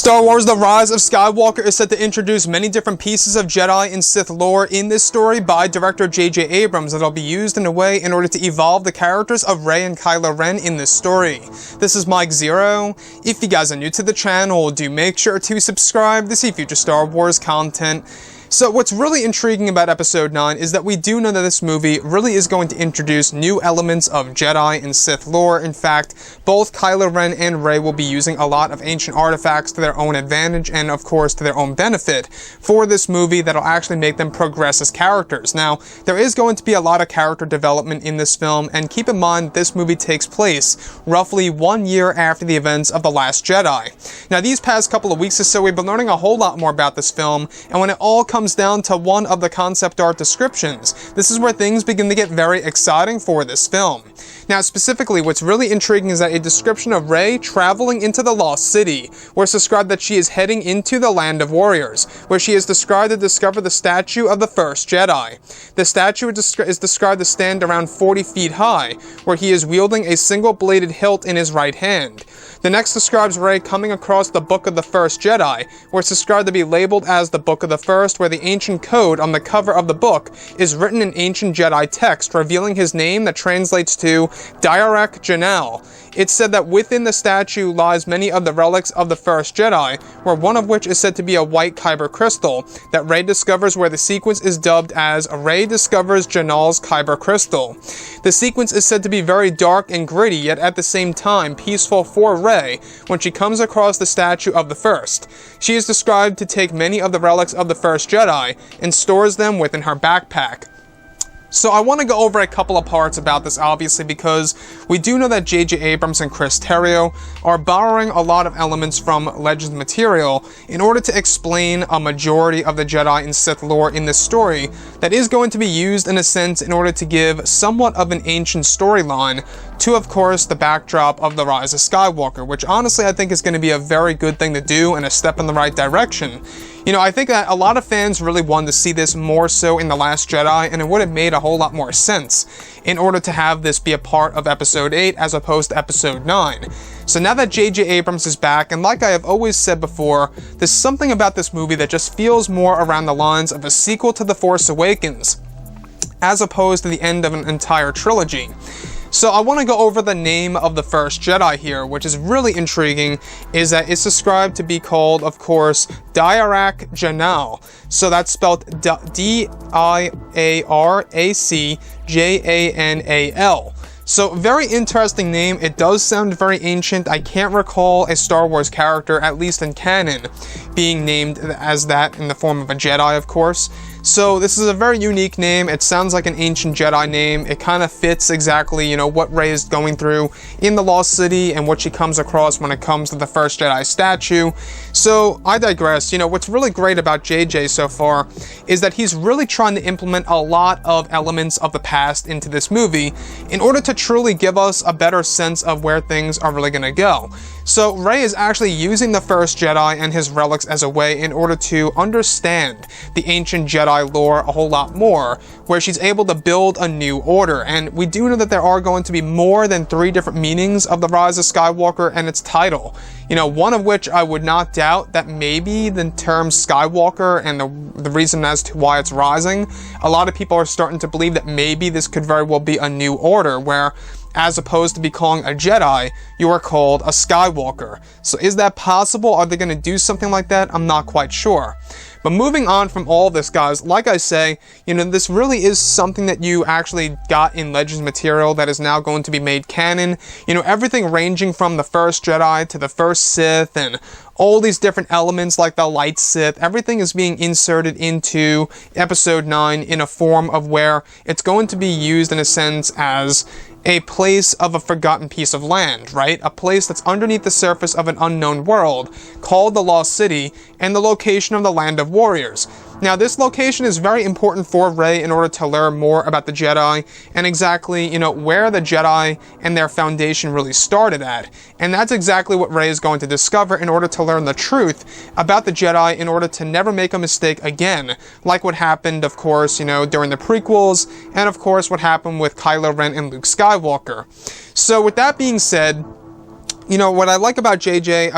Star Wars The Rise of Skywalker is set to introduce many different pieces of Jedi and Sith lore in this story by director J.J. Abrams that'll be used in a way in order to evolve the characters of Rey and Kylo Ren in this story. This is Mike Zero. If you guys are new to the channel, do make sure to subscribe to see future Star Wars content. So what's really intriguing about Episode 9 is that we do know that this movie really is going to introduce new elements of Jedi and Sith lore. In fact, both Kylo Ren and Rey will be using a lot of ancient artifacts to their own advantage and, of course, to their own benefit for this movie that'll actually make them progress as characters. Now, there is going to be a lot of character development in this film, and keep in mind this movie takes place roughly 1 year after the events of The Last Jedi. Now, these past couple of weeks or so, we've been learning a whole lot more about this film, and when it all comes down to one of the concept art descriptions, this is where things begin to get very exciting for this film. Now, specifically, what's really intriguing is that a description of Rey traveling into the Lost City, where it's described that she is heading into the Land of Warriors, where she is described to discover the statue of the first Jedi. The statue is described to stand around 40 feet high, where he is wielding a single-bladed hilt in his right hand. The next describes Rey coming across the Book of the First Jedi, where it's described to be labeled as the Book of the First, where the ancient code on the cover of the book is written in ancient Jedi text, revealing his name that translates to Diarach Janel. It's said that within the statue lies many of the relics of the First Jedi, where one of which is said to be a white Kyber crystal that Rey discovers, where the sequence is dubbed as Rey discovers Janel's Kyber crystal. The sequence is said to be very dark and gritty, yet at the same time peaceful for Rey when she comes across the statue of the First. She is described to take many of the relics of the First Jedi and stores them within her backpack. So I want to go over a couple of parts about this, obviously, because we do know that J.J. Abrams and Chris Terrio are borrowing a lot of elements from Legends material in order to explain a majority of the Jedi and Sith lore in this story that is going to be used, in a sense, in order to give somewhat of an ancient storyline to, of course, the backdrop of The Rise of Skywalker, which honestly I think is going to be a very good thing to do and a step in the right direction. You know, I think that a lot of fans really wanted to see this more so in The Last Jedi, and it would have made a whole lot more sense in order to have this be a part of Episode 8 as opposed to Episode 9. So now that J.J. Abrams is back, and like I have always said before, there's something about this movie that just feels more around the lines of a sequel to The Force Awakens, as opposed to the end of an entire trilogy. So I want to go over the name of the first Jedi here, which is really intriguing, is that it's described to be called, of course, Diarach Janel. So that's spelled D-I-A-R-A-C-J-A-N-A-L. So, very interesting name. It does sound very ancient. I can't recall a Star Wars character, at least in canon, being named as that in the form of a Jedi, of course. So this is a very unique name. It sounds like an ancient Jedi name. It kind of fits exactly, you know, what Rey is going through in the Lost City and what she comes across when it comes to the first Jedi statue. So I digress. You know, what's really great about JJ so far is that he's really trying to implement a lot of elements of the past into this movie in order to truly give us a better sense of where things are really going to go. So Rey is actually using the first Jedi and his relics as a way in order to understand the ancient Jedi lore a whole lot more, where she's able to build a new order. And we do know that there are going to be more than 3 different meanings of The Rise of Skywalker and its title. You know, one of which I would not doubt that maybe the term Skywalker and the reason as to why it's rising, a lot of people are starting to believe that maybe this could very well be a new order, where as opposed to be calling a Jedi, you are called a Skywalker. So is that possible? Are they going to do something like that? I'm not quite sure. But moving on from all this, guys, like I say, you know, this really is something that you actually got in Legends material that is now going to be made canon. You know, everything ranging from the first Jedi to the first Sith and all these different elements like the light Sith, everything is being inserted into Episode 9 in a form of where it's going to be used in a sense as a place of a forgotten piece of land, right? A place that's underneath the surface of an unknown world called the Lost City and the location of the Land of Warriors. Now, this location is very important for Rey in order to learn more about the Jedi and exactly, you know, where the Jedi and their foundation really started at. And that's exactly what Rey is going to discover in order to learn the truth about the Jedi in order to never make a mistake again, like what happened, of course, you know, during the prequels, and of course what happened with Kylo Ren and Luke Skywalker. So with that being said, You know, what I like about JJ,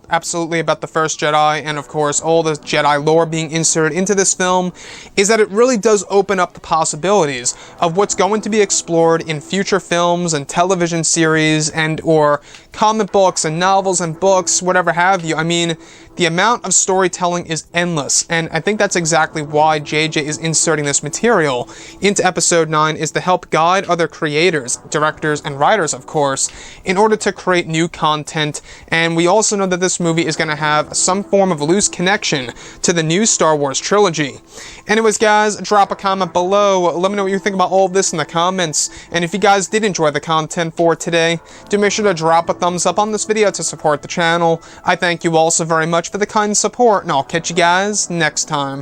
absolutely about The First Jedi, and of course all the Jedi lore being inserted into this film, is that it really does open up the possibilities of what's going to be explored in future films and television series and or comic books and novels and books, whatever have you. I mean, the amount of storytelling is endless, and I think that's exactly why JJ is inserting this material into Episode 9, is to help guide other creators, directors, and writers, of course, in order to create new content. And we also know that this movie is going to have some form of loose connection to the new Star Wars trilogy. Anyways, guys, drop a comment below. Let me know what you think about all of this in the comments. And if you guys did enjoy the content for today, do make sure to drop a thumbs up on this video to support the channel. I thank you all so very much for the kind support, and I'll catch you guys next time.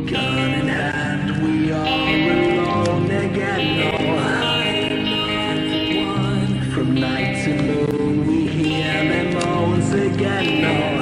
Gun in hand, we are alone again. No hiding on one. From night to moon, we hear them moans again. No